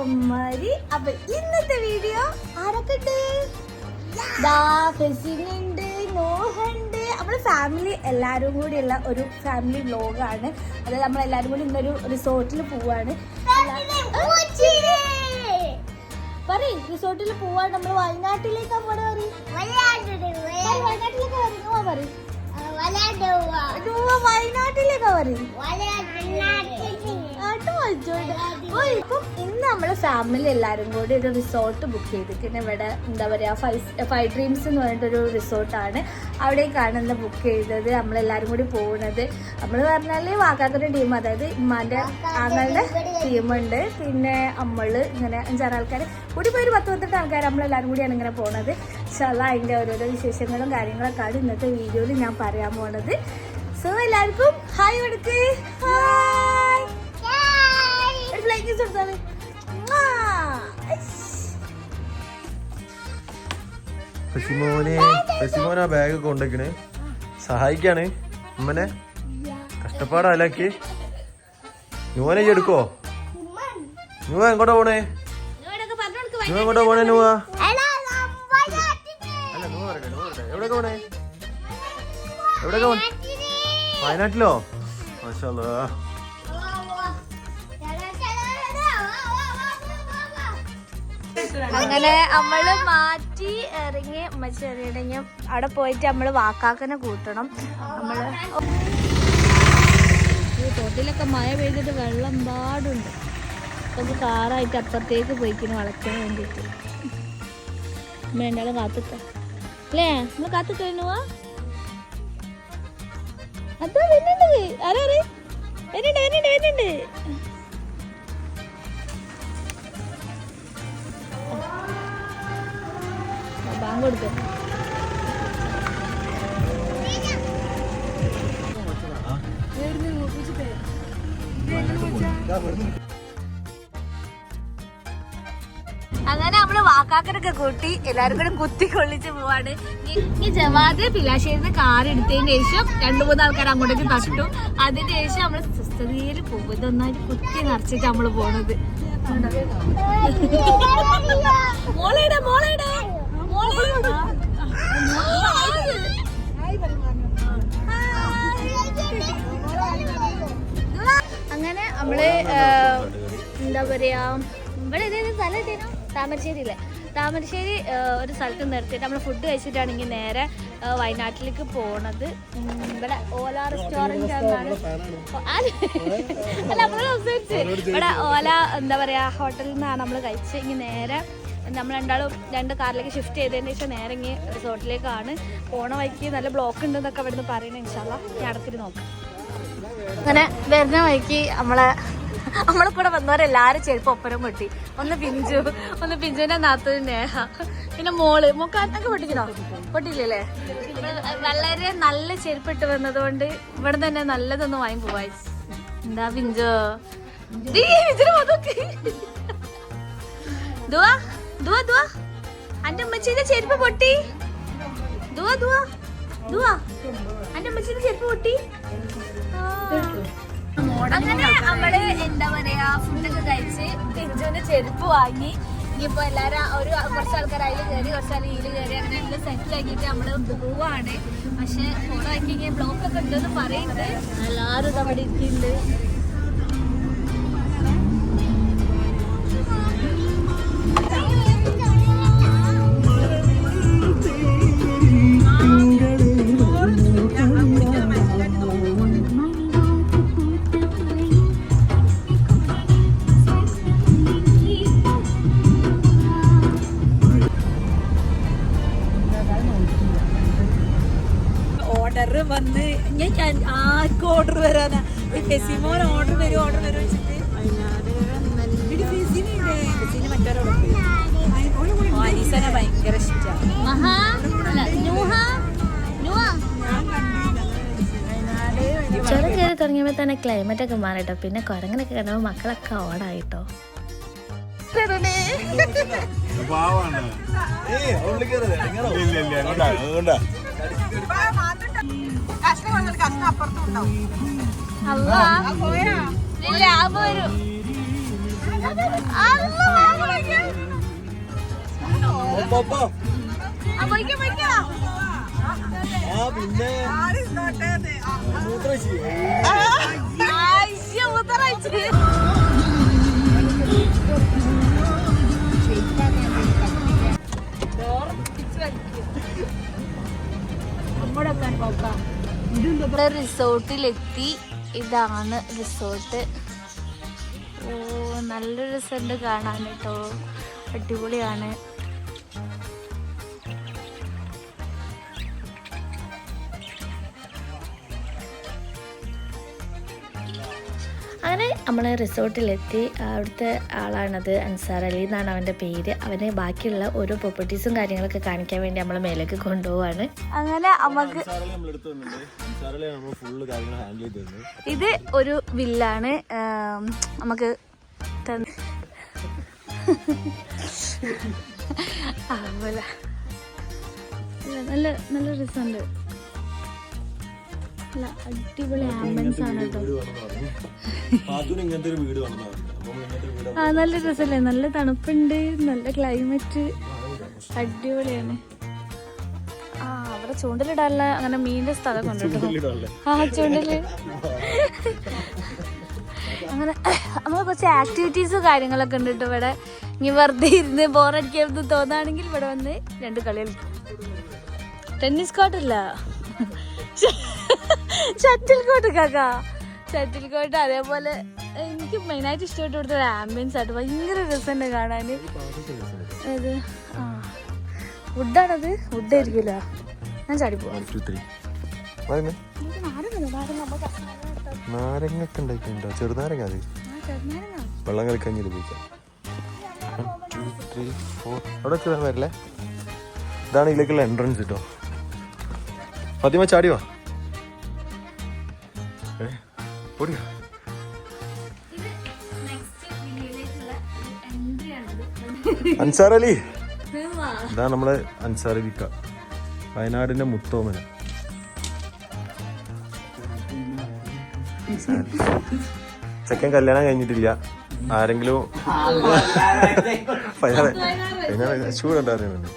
അമ്മരി. അപ്പൊ ഇന്നത്തെ വീഡിയോ ആരൊക്കെ ഉണ്ട്? ഫെസിനുണ്ട്, നോഹുണ്ട്. നമ്മുടെ ഫാമിലി എല്ലാരും കൂടിയുള്ള ഒരു ഫാമിലി വ്ലോഗാണ്. അതായത് നമ്മളെല്ലാരും കൂടി ഇന്നൊരു റിസോർട്ടിൽ പോവാണ്. പറയും റിസോർട്ടിൽ പോവാണ്. നമ്മൾ വയനാട്ടിലേക്ക് അങ്ങോട്ട് പറയും. വയനാട്ടിലേക്ക് പറയും. വയനാട്ടിലേക്കാ പറയും. ഇപ്പം ഇന്ന് നമ്മള് ഫാമിലി എല്ലാരും കൂടി ഒരു റിസോർട്ട് ബുക്ക് ചെയ്തിട്ട് ഇവിടെ എന്താ പറയാ ഫൈവ് ഡ്രീംസ് എന്ന് പറഞ്ഞിട്ടൊരു റിസോർട്ടാണ്. അവിടേക്കാണ് ഇന്ന് ബുക്ക് ചെയ്തത്. നമ്മളെല്ലാരും കൂടി പോകുന്നത്. നമ്മൾ പറഞ്ഞാല് വാക്കാക്കൊരു ടീം, അതായത് ഉമ്മാന്റെ ആങ്ങളുടെ ടീമുണ്ട്. പിന്നെ നമ്മള് ഇങ്ങനെ 5-6 ആൾക്കാർ കൂടി പോയി 10-18 ആൾക്കാർ നമ്മളെല്ലാരും കൂടിയാണ് ഇങ്ങനെ പോണത്. ഇൻഷാല്ലാ അതിന്റെ ഓരോരോ വിശേഷങ്ങളും കാര്യങ്ങളൊക്കെയാണ് ഇന്നത്തെ വീഡിയോയിൽ ഞാൻ പറയാൻ പോണത്. സോ എല്ലാവർക്കും ഹായ് കൊടുക്ക്. ഫെസിമോനെ ബാഗ് കൊണ്ടുവയ്ക്കണേ, സഹായിക്കാണ് ഉമ്മനെ. കഷ്ടപ്പാടാലാക്കി. നുവനെ എടുക്കോ? നുവ എങ്ങോട്ടാ പോണേ? നുവ എങ്ങോട്ടാ പോണേ? നുവ അല്ല, നുവ പറയട്ടെ. എവിടെയൊക്കെ പോണേ? എവിടെയൊക്കെ പോണേ? വയനാട്ടിലോ? മാഷാല്ലാ. അങ്ങനെ നമ്മള് മാറ്റി ഇറങ്ങി ചെറിയ അവിടെ പോയിട്ട് നമ്മള് വാക്കാക്കനെ കൂട്ടണം. നമ്മള് തോട്ടിലൊക്കെ മഴ പെയ്തിട്ട് വെള്ളം പാടുണ്ട്. നമുക്ക് കാറായിട്ട് അപ്പുറത്തേക്ക് പോയിക്കുന്നു വളയ്ക്കാൻ വേണ്ടിട്ട്. രണ്ടാളും കാത്തിക്ക അല്ലേ? നമ്മള് കാത്തിക്കഴിഞ്ഞുവാ. അതോ വരുന്നുണ്ട്. ആരാ വരുന്നുണ്ട്. ബാങ്ക് കൊടുത്തു. അങ്ങനെ നമ്മള് വാക്കാക്കനൊക്കെ കൂട്ടി എല്ലാരും കൂടെ കുത്തി കൊള്ളിച്ച് പോവാണ്. ഈ ജവാദ് പിലാശ്ശേരിന്ന് കാർ എടുത്തതിന് ശേഷം 2-3 ആൾക്കാർ അങ്ങോട്ടേക്ക് തട്ടു. അതിന് ശേഷം നമ്മള് സ്വസ്ഥതയിൽ പോകും. ഇതൊന്നായിട്ട് കുത്തി നിറച്ചിട്ട് നമ്മള് പോണത്. അങ്ങനെ നമ്മള് എന്താ പറയാ, ഇവിടെ ഏതേലും സ്ഥലം എത്തിനോ? താമരശ്ശേരി ഒരു സ്ഥലത്ത് നിർത്തിയിട്ട് നമ്മൾ ഫുഡ് കഴിച്ചിട്ടാണെങ്കിൽ നേരെ വയനാട്ടിലേക്ക് പോണത്. ഇവിടെ ഓല റെസ്റ്റോറൻറ്റ് എന്നാണ് നമ്മൾ സംസാരിച്ച്. ഇവിടെ ഓല എന്താ പറയാ ഹോട്ടലിൽ നിന്നാണ് നമ്മൾ കഴിച്ച്. ഇനി നേരെ നമ്മൾ 2 കാറിലേക്ക് ഷിഫ്റ്റ് ചെയ്തതിന് ശേഷം നേരെ ഇങ്ങനെ റിസോർട്ടിലേക്കാണ് പോണ. വഴിക്ക് നല്ല ബ്ലോക്ക് ഉണ്ടെന്നൊക്കെ അവിടെ നിന്ന് പറയുന്നത്. ഇൻഷാല്ലാ ഞാൻ അടുത്തിട്ട് നോക്കാം. അങ്ങനെ വരുന്ന വഴിക്ക് നമ്മളെ കൂടെ വന്നവരെല്ലാരും ചെരുപ്പ് ഒപ്പരം പൊട്ടി. ഒന്ന് പിഞ്ചുവിന്റെ നാത്തു നേഹ, പിന്നെ മോക്കാനൊക്കെ പൊട്ടിയില്ലേ? വളരെ നല്ല ചെരുപ്പിട്ട് വന്നതുകൊണ്ട് ഇവിടെ തന്നെ നല്ലതൊന്ന് വാങ്ങി പോവാ. എന്താ പിഞ്ചോ അന്റെ ഉമ്മച്ചീന്റെ ചെരുപ്പ് പൊട്ടി. അന്റെ ഉമ്മച്ചീന്റെ ചെരുപ്പ് പൊട്ടി. അങ്ങനെ നമ്മള് എന്താ പറയാ ഫുഡൊക്കെ കഴിച്ച് പിഞ്ചുവിന്റെ ചെരുപ്പ് വാങ്ങി. ഇനിയിപ്പോ എല്ലാരും കുറച്ച് ആൾക്കാർ അതിൽ കയറി, കുറച്ചാൾ ഇതിൽ കയറി, അങ്ങനെ എല്ലാം സെറ്റ് ആക്കിയിട്ട് നമ്മള് പോവാണ്. പക്ഷെ ഫോട്ടോ ആക്കി ബ്ലോക്ക് ഒക്കെ ഉണ്ടെന്ന് പറയുന്നുണ്ട്. എല്ലാരും അവിടെ ഇരിക്കുന്നുണ്ട്. വന്ന് ഞാൻ ആർക്കും ഓർഡർ വരാനാ? ഫെസിമോൻ ഓർഡർ വരും വെച്ചിട്ട് അനീസനെ ഭയങ്കര ഇഷ്ടമാണ്. ചുരം കയറി തുടങ്ങിയപ്പോ തന്നെ ക്ലൈമറ്റ് ഒക്കെ മാറിട്ടോ. പിന്നെ കുരങ്ങനൊക്കെ കണ്ടപ്പോ മക്കളൊക്കെ ഓടായിട്ടോ. അല്ല പിന്നെ ഇവിടെ റിസോർട്ടിലെത്തി. ഇതാണ് റിസോർട്ട്. ഓ, നല്ല രസമുണ്ട് കാണാൻ കേട്ടോ, അടിപൊളിയാണ്. അങ്ങനെ നമ്മൾ റിസോർട്ടിലെത്തി. അവിടുത്തെ ആളാണത്, അൻസാർ അലി എന്നാണ് അവൻ്റെ പേര്. അവന് ബാക്കിയുള്ള ഓരോ പ്രോപ്പർട്ടീസും കാര്യങ്ങളൊക്കെ കാണിക്കാൻ വേണ്ടി നമ്മൾ മേലേക്ക് കൊണ്ടുപോവാണ്. അങ്ങനെ നമുക്ക് ഇത് ഒരു വില്ലാണ് നമുക്ക് നല്ല നല്ല രസമുണ്ട്. നല്ല അടിപൊളി ആംബിയൻസ് ആണ് കേട്ടോ. ആ, നല്ല രസമല്ലേ, നല്ല തണുപ്പുണ്ട്, നല്ല ക്ലൈമറ്റ്, അടിപൊളിയാണ്. ആ, അവിടെ ചൂണ്ടലിടാനുള്ള അങ്ങനെ മീനിന്റെ സ്ഥലം കൊണ്ടിട്ടോ. ആ, ചൂണ്ടല് അങ്ങനെ നമ്മൾ കുറച്ച് ആക്ടിവിറ്റീസ് കാര്യങ്ങളൊക്കെ ഉണ്ട് കേട്ടോ ഇവിടെ. ഇനി വെറുതെ ഇരുന്ന് ബോറടിക്കാമെന്ന് തോന്നുകയാണെങ്കിൽ ഇവിടെ വന്ന് 2 കളി കളിക്കും. ടെന്നീസ് കോർട്ടില്ല, ഷട്ടിൽ കോട്ട് കാക്കാ, ഷട്ടിൽ കോട്ട്. അതേപോലെ എനിക്ക് മെയിനായിട്ട് ഇഷ്ടപ്പെട്ട് കൊടുത്ത ആംബിയൻസ് ആയിട്ട് ഭയങ്കര രസമുണ്ട് കാണാൻ. അത് ആ വുഡാണത്, വുഡായിരിക്കുമല്ലോ. ഞാൻ ചാടിപ്പോവാം. നാരങ്ങൊക്കെ ഉണ്ടാക്കിണ്ടോ? ചെറുനാരങ്ങ, അത് വെള്ളം കളിക്കാൻ ഉപയോഗിക്കാം. അവിടെ വെച്ച് വരല്ലേ. ഇതാണ് ഇതിലേക്കുള്ള എൻട്രൻസ് കേട്ടോ. ഫാത്തിമ ചാടിയോ? ഓടിയോ? അൻസാർ അലി, ഇതാണ് നമ്മളെ അൻസാർ അലിക്ക, വയനാടിന്റെ മുത്തോമന. ചെക്കൻ കല്യാണം കഴിഞ്ഞിട്ടില്ല. ആരെങ്കിലും ചൂടുണ്ടായിരുന്നു.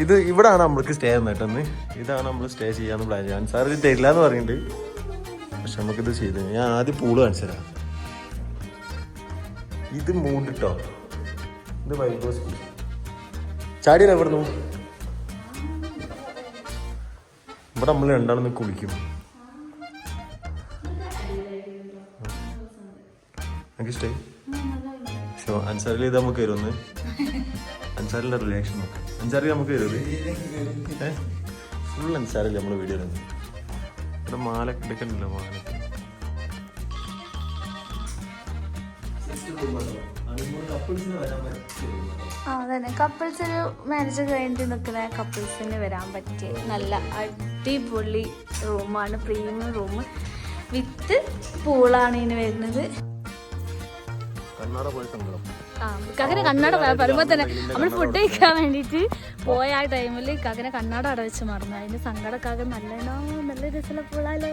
ഇത് ഇവിടാണ് നമ്മൾക്ക് സ്റ്റേ ചെയ്യുന്നത്. ഇതാണ് നമ്മൾ സ്റ്റേ ചെയ്യാന്ന് പ്ലാൻ ചെയ്യാൻ. സാർ ഇത് തരില്ല എന്ന് പറഞ്ഞിട്ടുണ്ട്, പക്ഷെ നമുക്കിത് ചെയ്ത് ഞാൻ ആദ്യം പൂള് കാണിച്ചു തരാം. ഇത് മൂണ്ടിട്ടോ, ഇത് വൈബോസ് ചാടിയല്ല. ഇവിടുന്ന് ഇവിടെ നമ്മൾ രണ്ടാളൊന്ന് കുളിക്കും. എനിക്ക് ഇഷ്ടമായി. അൻസാറിൽ ഇത് നമുക്ക് വരുമെന്ന്, അൻസാറിന്റെ റിയാക്ഷൻ നോക്കാം. അൻസാറിൽ നമുക്ക് വരുന്നത് ഫുൾ അൻസാറിൽ നമ്മൾ വീഡിയോ തന്നെ. ഇവിടെ മാല എടുക്കണ്ടല്ലോ, മാല അതന്നെ കപ്പിൾസ്, ഒരു മാരേജ് കഴിഞ്ഞിട്ട് നിൽക്കുന്ന കപ്പിൾസിന് വരാൻ പറ്റിയ നല്ല അടിപൊളി റൂമാണ്. പ്രീമിയം റൂം വിത്ത് പൂളാണ് ഇതിന് വരുന്നത്. കകനെ കണ്ണട പറയുമ്പോൾ തന്നെ നമ്മൾ ഫുഡ് കഴിക്കാൻ വേണ്ടിയിട്ട് പോയ ആ ടൈമിൽ കകനെ കണ്ണട അടവെച്ച് മറന്നു. അതിന്റെ സങ്കടക്കാകെ നല്ലതാണോ, നല്ല രസമുള്ള പൂളാലോ.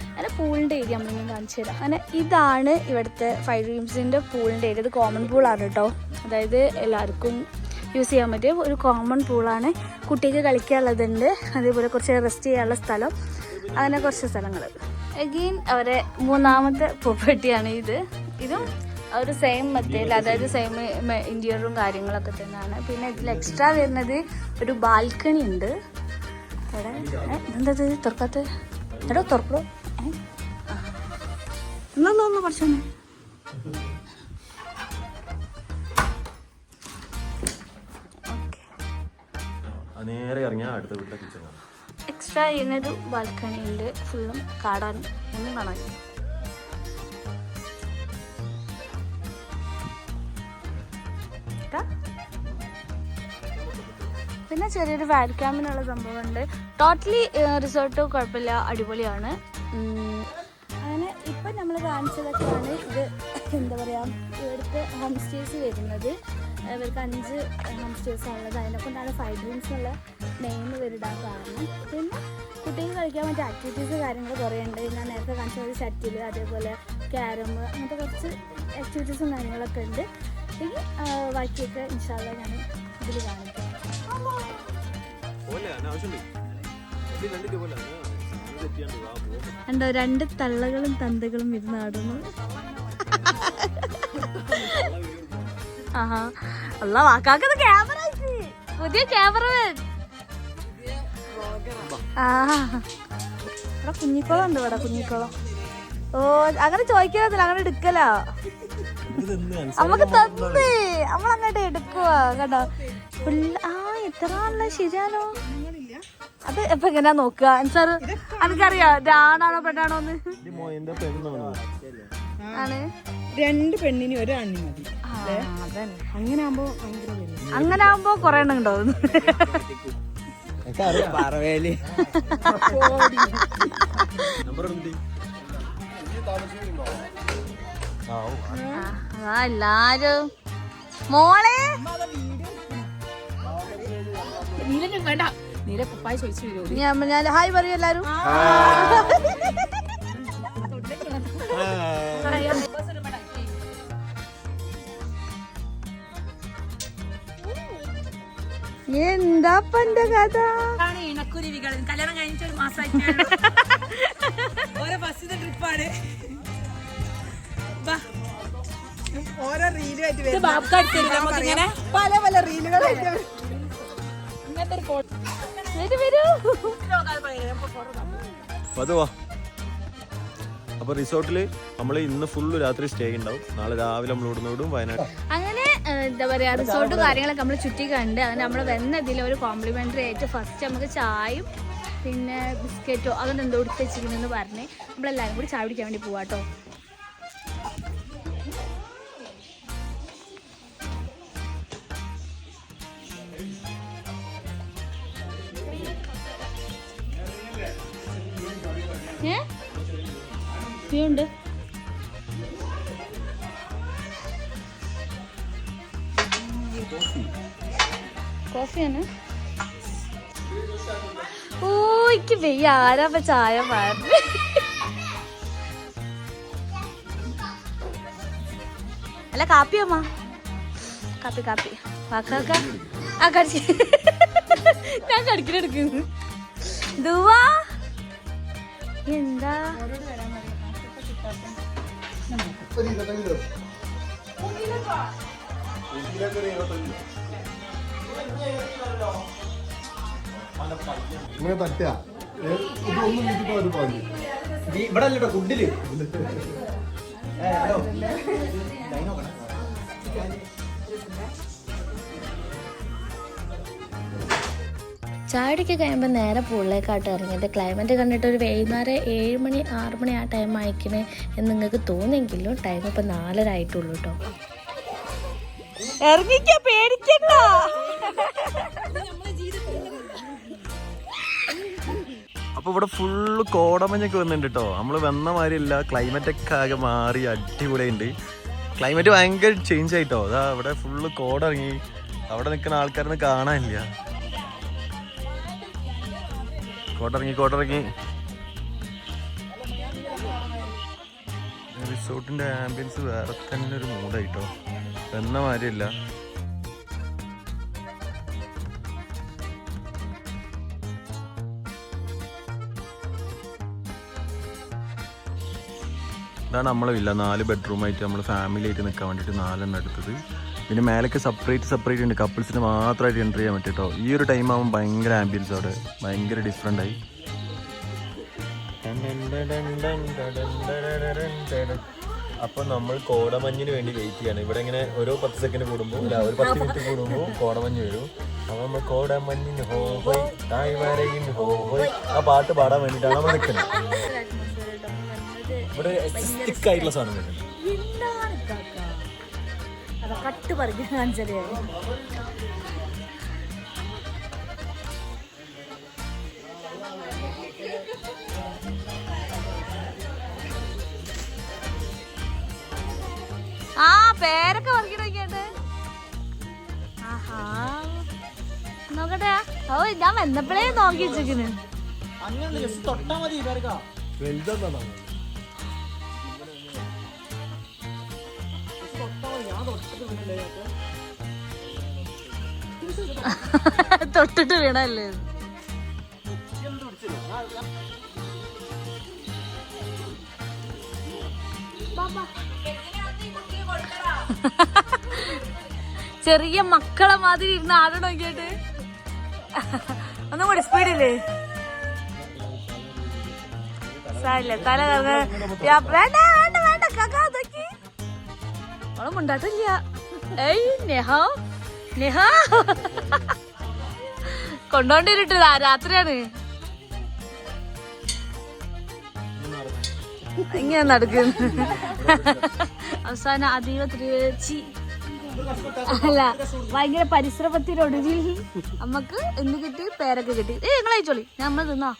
അങ്ങനെ പൂളിന്റെ ഏരിയ നമ്മളിങ്ങനെ കാണിച്ചു തരാം. അങ്ങനെ ഇതാണ് ഇവിടുത്തെ 5 റൂംസിന്റെ പൂളിന്റെ ഏരിയ. ഇത് കോമൺ പൂളാണ് കേട്ടോ, അതായത് എല്ലാവർക്കും യൂസ് ചെയ്യാൻ പറ്റിയ ഒരു കോമൺ പൂളാണ്. കുട്ടിക്ക് കളിക്കാനുള്ളതുണ്ട്, അതേപോലെ കുറച്ച് റെസ്റ്റ് ചെയ്യാനുള്ള സ്ഥലം, അങ്ങനെ കുറച്ച് സ്ഥലങ്ങൾ. അഗെയിൻ അവരെ 3ാമത്തെ പ്രോപ്പർട്ടിയാണ് ഇത്. ഇതും ഒരു സെയിം മെത്തേഡിൽ, അതായത് സെയിം ഇന്റീരിയറും കാര്യങ്ങളൊക്കെ തന്നെയാണ്. പിന്നെ ഇതിൽ എക്സ്ട്രാ വരുന്നത് ഒരു ബാൽക്കണി ഉണ്ട്. എവിടെ എന്തത് തുറക്കാത്ത? എടോ തുറക്കോ, എന്നൊന്ന് കുറച്ചൊന്ന്. എക്സ്ട്രാ ഇതിനൊരു ബാൽക്കണി ഉണ്ട്, ഫുള്ളും കാടാണ്, ഒന്നും കാണാൻ. പിന്നെ ചെറിയൊരു വാൽക്യാമിനുള്ള സംഭവമുണ്ട്. ടോട്ടലി റിസോർട്ട് കുഴപ്പമില്ല, അടിപൊളിയാണ്. അങ്ങനെ ഇപ്പം നമ്മൾ കാണിച്ചതൊക്കെയാണ്. ഇത് എന്താ പറയുക, ഇവിടുത്തെ ഹോം സ്റ്റേസ് വരുന്നത്. ഇവർക്ക് 5 ഹോം സ്റ്റേസ് ഉള്ളത്. അതിനെക്കൊണ്ടാണ് 5 റൂംസിനുള്ള നെയിം വരിടാൻ കാരണം. പിന്നെ കുട്ടികൾക്ക് കളിക്കാൻ പറ്റിയ ആക്ടിവിറ്റീസ് കാര്യങ്ങൾ കുറേ ഉണ്ട്. ഞാൻ നേരത്തെ കാണിച്ചത് ഷട്ടിൽ, അതേപോലെ ക്യാരം, അങ്ങനത്തെ കുറച്ച് ആക്ടിവിറ്റീസും കാര്യങ്ങളൊക്കെ ഉണ്ട്. ബാക്കിയൊക്കെ ഇൻഷാല്ല ഞാൻ ഇതിൽ കാണിക്കാം. ഉണ്ടോ 2 തള്ളകളും തന്തകളും ഇരുന്നാടുന്നു. ആഹാ അല്ല വാക്കാക്കത് ക്യാമറ പുതിയ ക്യാമറ ഇവിടെ കുഞ്ഞിക്കുളം ഉണ്ട്. ഇവിടെ കുഞ്ഞിക്കുളം. ഓ അങ്ങനെ ചോദിക്കാതില്ല, അങ്ങനെ എടുക്കലോ. നമുക്ക് തന്നേ നമ്മളങ്ങോട്ട് എടുക്കുവാ കേട്ടോ. എത്ര ആണല്ലോ ശരിയാണോ? അത് ഇപ്പൊ എങ്ങനെയാ നോക്കുക സാർ? എനിക്കറിയാം ആണാണോ പെണ്ണാണോ എന്ന്. ആണ് 2 പെണ്ണിന് 1 ആണിന് മതി. അങ്ങനെ ആവുമ്പോ കൊറേ എണ്ണം ഉണ്ടാവും. എല്ലാരും മോളെ വേണ്ട നീല കുപ്പായി ചോദിച്ചു വരൂ. ഞാൻ ഹായ് പറയൂ എല്ലാരും. എന്താ എന്റെ കഥ? ഇണക്കുരുവികൾ കല്യാണം കഴിഞ്ഞിട്ട് 1 മാസമായിട്ട് ഓരോ ബസ്സിന്റെ ട്രിപ്പാണ്. ഓരോ റീലുമായിട്ട് പല പല റീലുകളായിട്ട് അപ്പൊ റിസോർട്ടില് നമ്മള് ഇന്ന് ഫുള്ള് രാത്രി സ്റ്റേ ഉണ്ടാവും. നാളെ രാവിലെ നമ്മൾ ഇവിടുന്ന് വിടും വയനാട്. അങ്ങനെ എന്താ പറയാ റിസോർട്ട് കാര്യങ്ങളൊക്കെ നമ്മൾ ചുറ്റി കണ്ട് അങ്ങനെ നമ്മൾ വന്നതിൽ ഒരു കോംപ്ലിമെന്ററി ആയിട്ട് ഫസ്റ്റ് നമുക്ക് ചായയും പിന്നെ ബിസ്ക്കറ്റോ അങ്ങനെ എന്തോ എടുത്ത് വെച്ചിരിക്കുന്നെന്ന് പറഞ്ഞ് നമ്മളെല്ലാവരും കൂടി ചായ പിടിക്കാൻ വേണ്ടി പോവാട്ടോ. ഉണ്ട് കോഫിയാണ്. ഓ എനിക്ക് വെയ്യ ആരാ ചായ പറഞ്ഞു. അല്ല കാപ്പിയമ്മ കാപ്പി കാപ്പി വാക്കാക്ക ആ കടിച്ച് ഞാൻ കടിക്കലെടുക്കുന്നു. ദുവാ എന്താ ഇവിടെ അല്ലട്ടോ ഫുഡില് ചായടിക്ക് കഴിയുമ്പോൾ നേരെ പൂളിലേക്കാട്ട് ഇറങ്ങിയത്. ക്ലൈമറ്റ് കണ്ടിട്ട് ഒരു വൈകുന്നേരം 7 മണി 6 മണി ആ ടൈം അയക്കണേ എന്ന് നിങ്ങൾക്ക് തോന്നിയെങ്കിലും ടൈം ഇപ്പം 4:30 ആയിട്ടുള്ളൂ കേട്ടോ. ഇറങ്ങിക്ക പേടിക്കണ്ട. അപ്പൊ ഇവിടെ ഫുള്ള് കോടമഞ്ഞൊക്കെ വന്നിട്ടുണ്ട് കേട്ടോ. നമ്മള് വന്ന മാതിരിയല്ല, ക്ലൈമറ്റ് ഒക്കെ ആകെ മാറി അടിപൊളിയുണ്ട്. ക്ലൈമറ്റ് ഭയങ്കര ചേഞ്ച് ആയിട്ടോ. അതാ ഇവിടെ ഫുള്ള് കോട ഇറങ്ങി. അവിടെ നിൽക്കുന്ന ആൾക്കാരൊന്നും കാണാനില്ല. കോട്ടിറങ്ങി റിസോർട്ടിന്റെ ആംബിയൻസ് വേറെ തന്നെ ഒരു മൂഡായിട്ടോ. എന്ന മാതിരിയല്ല. ഇതാണ് നമ്മളെ വില്ല. 4 ബെഡ്റൂമായിട്ട് നമ്മൾ ഫാമിലി ആയിട്ട് നിൽക്കാൻ വേണ്ടിയിട്ട് 4 എണ്ണം എടുത്തത്. പിന്നെ മേലൊക്കെ സെപ്പറേറ്റ് ഉണ്ട്. കപ്പിൾസിന് മാത്രമായിട്ട് എൻ്റർ ചെയ്യാൻ പറ്റും കേട്ടോ. ഈ ഒരു ടൈം ആകുമ്പോൾ ഭയങ്കര ആംബിയൻസ് അവിടെ ഭയങ്കര ഡിഫറെൻ്റ് ആയി. അപ്പോൾ നമ്മൾ കോടമഞ്ഞിന് വേണ്ടി വെയിറ്റ് ചെയ്യാണ്. ഇവിടെ ഇങ്ങനെ ഓരോ 10 സെക്കൻഡ് കൂടുമ്പോൾ ഒരു 10 മിനിറ്റ് കൂടുമ്പോൾ കോടമഞ്ഞ് വരും. അപ്പോൾ നമ്മൾ കോടമഞ്ഞിന് ഹോ ഹോയ് തായ് വരയിൽ ഹോ ഹോയ് ആ പാട്ട് പാടാൻ വേണ്ടിയിട്ടാണ് നമ്മൾ നിൽക്കുന്നത്. ഇവിടെ സ്റ്റിക്ക് ആയിട്ടുള്ള സാധനം വരുന്നത്. കട്ട് പറഞ്ഞു കാണിച്ചത്. ആ പേരൊക്കെ വർക്കിട്ട് ആഹാ നോക്കട്ടെ. ഓ ഞാൻ വന്നപ്പോഴേ നോക്കി വെച്ചിരിക്കുന്നു. തൊട്ടിട്ട് വീണല്ലേ ചെറിയ മക്കളെ മാതിരി ഇരുന്ന് ആടണം നോക്കിയിട്ട് ഒന്നും കൂടി സ്പീഡില്ലേ സാരില്ല തല വേണ്ട വേണ്ട വേണ്ട കകാതൊക്കെ അവളും ഉണ്ടാട്ടില്ല ഏയ് നെഹ നെഹ കൊണ്ടോണ്ടിരിട്ട് രാത്രിയാണ് ഇങ്ങനെ നടക്കുന്നു അവസാനം അതീവ ത്രിവേച്ചി അല്ല ഭയങ്കര പരിശ്രമത്തിനൊടുവിൽ നമ്മക്ക് എന്ത് കിട്ടി പേരൊക്കെ കിട്ടി നിങ്ങൾ അയച്ചോളി നമ്മൾ തിന്നാ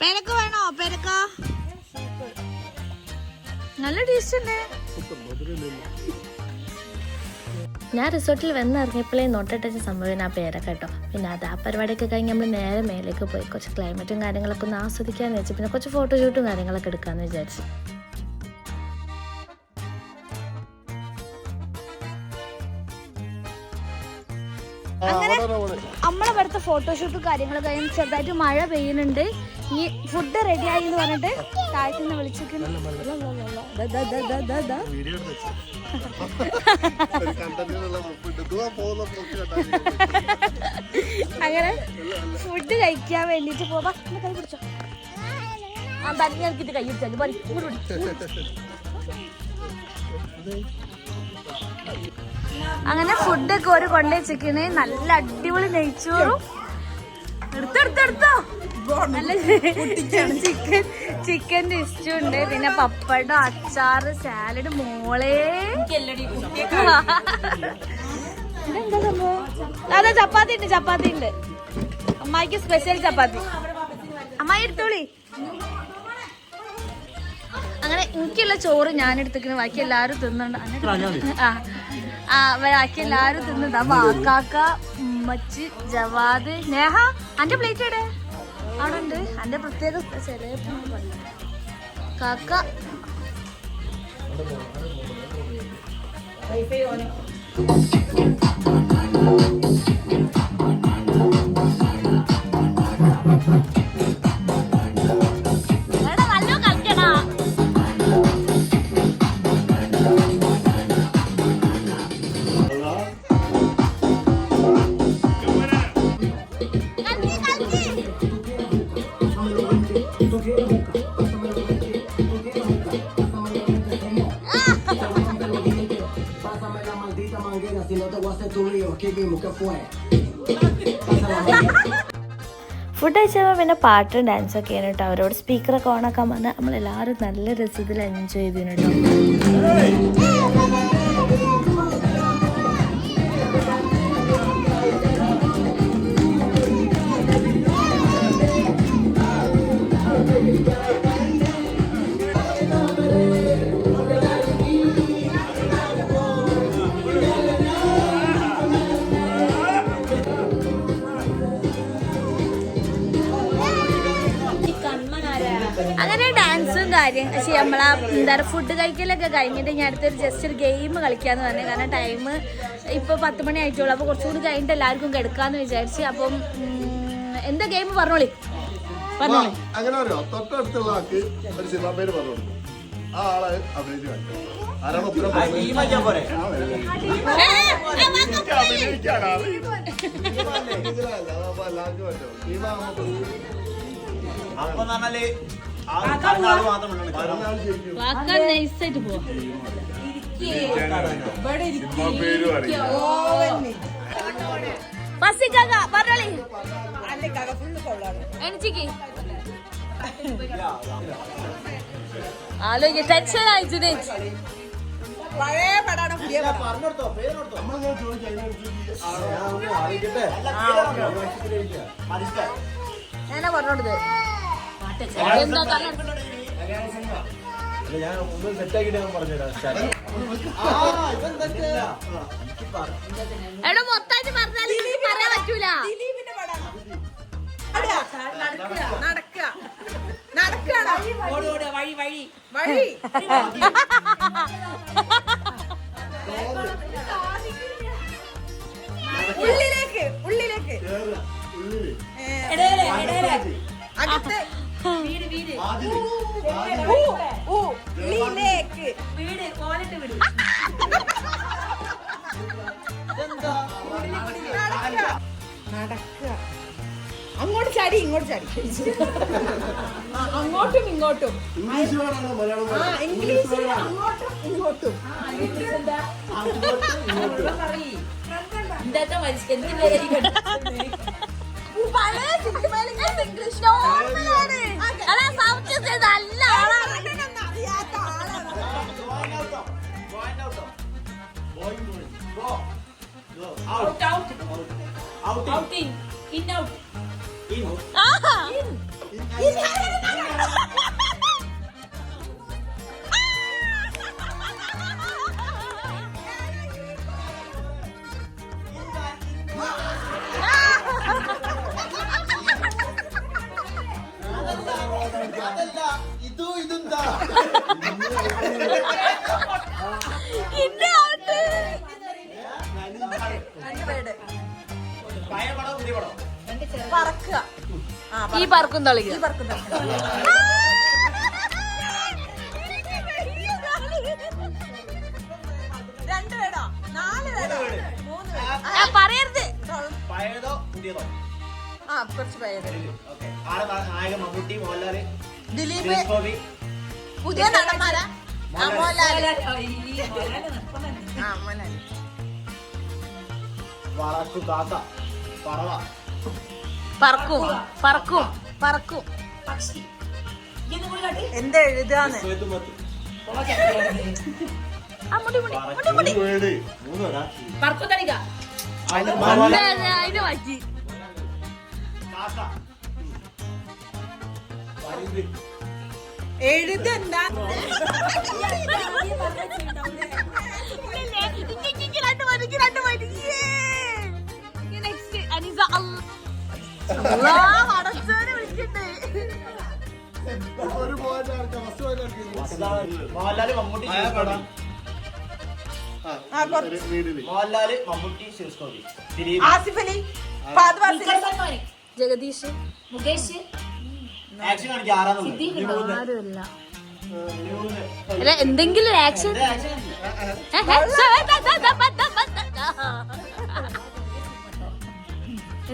പേരക്ക വേണോ പേരക്ക നല്ല ടേസ്റ്റ് ഉണ്ട് ഞാൻ റിസോർട്ടിൽ വന്നിറങ്ങിയപ്പോഴേ നോട്ടിട്ട സംഭവം ആ പേരൊക്കെ കേട്ടോ. പിന്നെ അത് ആ പരിപാടിയൊക്കെ കഴിഞ്ഞ് നമ്മൾ നേരെ മേലേക്ക് പോയി കുറച്ച് ക്ലൈമറ്റും കാര്യങ്ങളൊക്കെ ഒന്ന് ആസ്വദിക്കാമെന്ന് വെച്ചു. പിന്നെ കുറച്ച് ഫോട്ടോഷൂട്ടും കാര്യങ്ങളൊക്കെ എടുക്കാമെന്ന് വിചാരിച്ചു. അങ്ങനെ നമ്മളെ ഇവിടുത്തെ ഫോട്ടോഷൂട്ടും കാര്യങ്ങളൊക്കെ കഴിഞ്ഞ് ചെറുതായിട്ട് മഴ പെയ്യുന്നുണ്ട്. ഈ ഫുഡ് റെഡി ആയി എന്ന് പറഞ്ഞിട്ട് താഴത്തു നിന്ന് വിളിച്ചിട്ട് അങ്ങനെ ഫുഡ് കഴിക്കാൻ വേണ്ടിട്ട് പോവാ. കൈ പിടിച്ചോ ആ തന്നെ എനിക്കിട്ട് കൈ പിടിച്ചാൽ അങ്ങനെ ഫുഡൊക്കെ ഒരു കൊണ്ടുവച്ചിക്കണ്. നല്ല അടിപൊളി നെയ്ച്ചോറും എടുത്തെടുത്തോ നല്ല ചിക്കൻ ഇഷ്ടം ഉണ്ട്. പിന്നെ പപ്പടം അച്ചാറ് സാലഡ് മോളെ ഇതെന്താ സംഭവം? അതെ ചപ്പാത്തി ഉണ്ട് അമ്മായിക്ക് സ്പെഷ്യൽ ചപ്പാത്തി. അമ്മായി എടുത്തോളി. അങ്ങനെ എനിക്കുള്ള ചോറ് ഞാൻ എടുത്തിക്കണ്. ബാക്കി എല്ലാരും തിന്നുണ്ട്. ബാക്കി എല്ലാരും തിന്നതാ. വാക്കാക്ക ഉമ്മച്ചി ജവാദ് നേഹ അന്റെ പ്ലേറ്റ് എവിടെ അവിടെ ഉണ്ട്. അന്റെ പ്രത്യേക സ്പെഷ്യൽ കാക്ക ഫുഡ് കഴിച്ചപ്പോൾ പിന്നെ പാട്ടും ഡാൻസൊക്കെ ആണ് കേട്ടോ. അവരോട് സ്പീക്കറൊക്കെ ഓണാക്കാൻ പറഞ്ഞാൽ നമ്മളെല്ലാവരും നല്ല രസത്തിൽ എൻജോയ് ചെയ്തിന് കേട്ടോ. അങ്ങനെ ഡാൻസും കാര്യം പക്ഷെ നമ്മളാ എന്താ പറയുക ഫുഡ് കഴിക്കലൊക്കെ കഴിഞ്ഞിട്ട് ഞാൻ അടുത്തൊരു ജസ്റ്റ് ഒരു ഗെയിം കളിക്കാന്ന് പറഞ്ഞു. കാരണം ടൈം ഇപ്പൊ 10 മണി ആയിട്ടുള്ളൂ. അപ്പൊ കുറച്ചുകൂടി കഴിഞ്ഞിട്ട് എല്ലാവർക്കും കിടക്കാന്ന് വിചാരിച്ച്. അപ്പം എന്താ ഗെയിം പറഞ്ഞോളി. അങ്ങനെ അറിയോ? തൊട്ടടുത്തുള്ള ആൾക്ക് ഒരു സിനിമ പേര് പറഞ്ഞു കൊടുക്കും. ആ ആളെ അഭിനയിച്ച് കാണിക്കും. ആരാണ് ഉത്തരം നൈസായിട്ട് പോവാ. പറഞ്ഞോളി എണിച്ചിക്ക് ആലോചിക്ക ടെൻഷൻ ആയിച്ചു. പഴയ പടാണ് പുതിയ ഞാനാ പറഞ്ഞോടത്. ഞാൻ ഒന്ന് സെറ്റാക്കിട്ട് ഞാൻ പറഞ്ഞുതരാം. എവിടെ മൊത്തമായിട്ട് പറഞ്ഞാൽ പറയാൻ പറ്റൂല. നടക്കുക വഴി വഴി ഉള്ളിലേക്ക് ഉള്ളിലേക്ക് അകത്ത് ഉള്ളിലേക്ക് നടക്കുക അങ്ങോട്ട് ചാടി ഇങ്ങോട്ട് ചാടി അങ്ങോട്ടും ഇങ്ങോട്ടും ഇംഗ്ലീഷ് വേണോ മലയാളം ആ ഇംഗ്ലീഷിൽ അങ്ങോട്ടും ഇങ്ങോട്ടും പഴയ സിനിമയിൽ ഇംഗ്ലീഷ് നോർമലാണ്. അതാ സൗത്ത് നല്ല ആളാണ്. അറിയാത്ത ആളാണ് ആഹാ. ഇതെന്താ ഇന്റെ ആട്ട്. പഴയ പടം പുതിയ പടം പറക്കുക ഈ പറക്കും തളിക. ഈ പറക്കുന്ന രണ്ട് വേടോ 4 വേടോ 3 വേടോ പറയരുത്. പഴയതോ പുതിയതോ ആ കുറച്ച് പേര് ഓക്കെ ആടെ നായകൻ മമ്മൂട്ടി മോഹൻലാല് ദിലീപ് സുരേഷ് ഗോപി പുതിയ നടന്മാരാ മോഹൻലാല് വളർത്തു കാക്ക പറവ പറക്കും പറക്കും പറക്കും. എന്താ എഴുതാന്ന് സേതുമത്ത് ആ മുടി മുടി മുടി മുടി. വേട് മൂന്ന് വരാ അതിന് മാറ്റി. കാക്ക വലുത് എഴുതെന്താ രണ്ട് മതി. നെക്സ്റ്റ് അനീസ. അല്ലാഹ് അടച്ചോനെ വിളിക്കട്ടെ. ഒരു പോയിന്റ് ആർക്കാ ഫസ്റ്റ് പോയിന്റ് ആർക്കാ മോഹൻലാല് മമ്മൂട്ടി സുരേഷ് ഗോപി മോഹൻലാല് മമ്മൂട്ടി സുരേഷ് ഗോപി ദിലീപ് ആസിഫ് അലി ഫഹദ് ഫാസിൽ ജഗദീഷ് മുകേഷ് ആക്ഷൻ കാണിക്കുക ആരാന്നുള്ളത് ആരുമല്ല. അല്ല എന്തെങ്കിലും ആക്ഷൻ.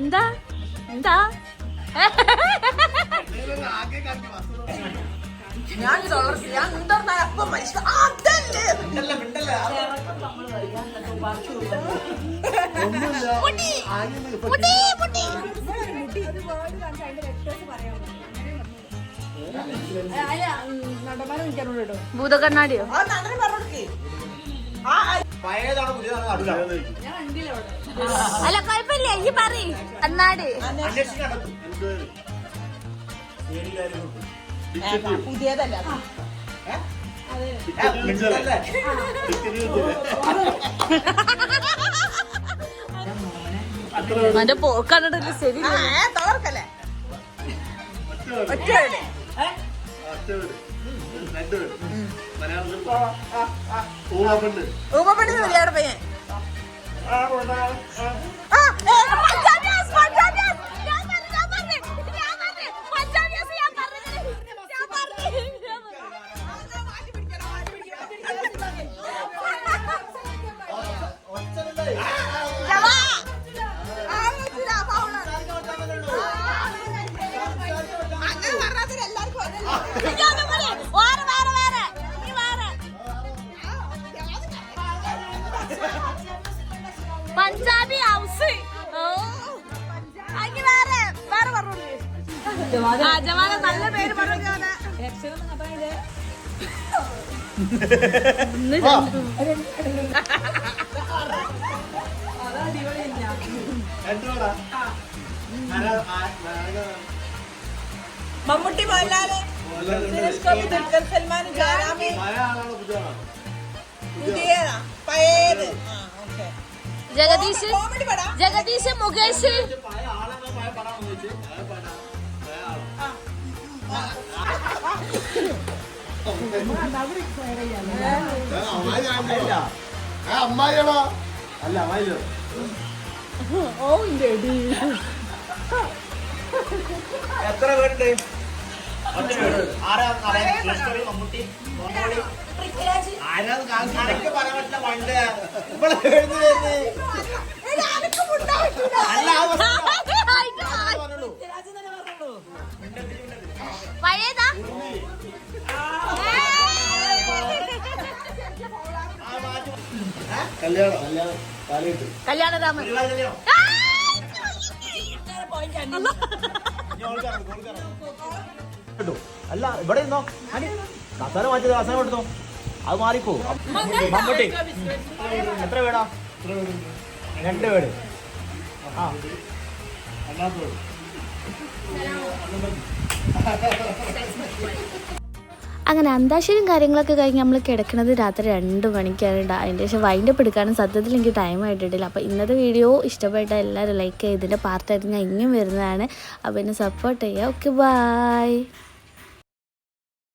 എന്താ എന്താ ഞാൻ എന്താ അപ്പം മനുഷ്യ അതല്ലേ ഭൂതകണ്ണാടിയോ? ആ നടനെ പറഞ്ഞോടുക്ക് പഴയതാണോ പുതിയതാണോ അടുത്താണ് അല്ല കുഴപ്പമില്ല ഈ പറയ്. കണ്ണാടി അന്വേഷിച്ച് കണ്ടെത്തും പുതിയതല്ല അവന്റെ പോക്കണ്ടിട്ടില്ല. ശരി തളർക്കല്ലേ ഒറ്റ ഊമപ്പെട്ട് മതിയാടെ പയ്യൻ പഞ്ചാബി ഹൗസ്. വേറെ പറഞ്ഞു ജവാന നല്ല പേര് പറഞ്ഞു. മമ്മൂട്ടി മോഹൻലാല് സുരേഷ് ഗോപി ദുൽഖർ സൽമാൻ ജയറാമി പുതിയതാ പഴയത് ജഗദീഷ് കോമഡി പടാ ജഗദീഷ് മുകേഷ് അമ്മായിയാണോ? അല്ല അമ്മായില്ലോ. എത്ര പേരുണ്ട്? ഒറ്റ പേര്. ആരാ അറിയാം? സുരേഷ് മമ്മൂട്ടി മോഹൻലാൽ. ആരാന്ന് കണക്ക് പറയാൻ പറ്റില്ല. പണ്ട് ഇവിടെ എഴുതുന്നത് അല്ല ആ പറഞ്ഞോളൂ. പഴയതാ കല്യാണം കാലിട്ട് കല്യാണരാമൻ ഒരുപാട് കല്യാണം. കേട്ടോ അല്ല ഇവിടെ ഇരുന്നോ കസാര മാറ്റിയത് കസാര എടുത്തോ അത് മാറിക്കോ. മമ്മൂട്ടി എത്ര പേടാ? 2 പേര്. ആ അങ്ങനെ അന്താക്ഷരിയും കാര്യങ്ങളൊക്കെ കഴിഞ്ഞ് നമ്മൾ കിടക്കുന്നത് രാത്രി 2 മണിക്കാണ് കേട്ടോ. അതിൻ്റെ ശേഷം വൈൻഡപ്പ് എടുക്കാനും സത്യത്തിൽ എനിക്ക് ടൈം ആയിട്ടില്ല. അപ്പോൾ ഇന്നത്തെ വീഡിയോ ഇഷ്ടപ്പെട്ട എല്ലാവരും ലൈക്ക് ചെയ്ത് ഇതിൻ്റെ പാർട്ടായിട്ട് ഞാൻ ഇനിയും വരുന്നതാണ്. അപ്പോൾ എന്നെ സപ്പോർട്ട് ചെയ്യുക. Okay bye.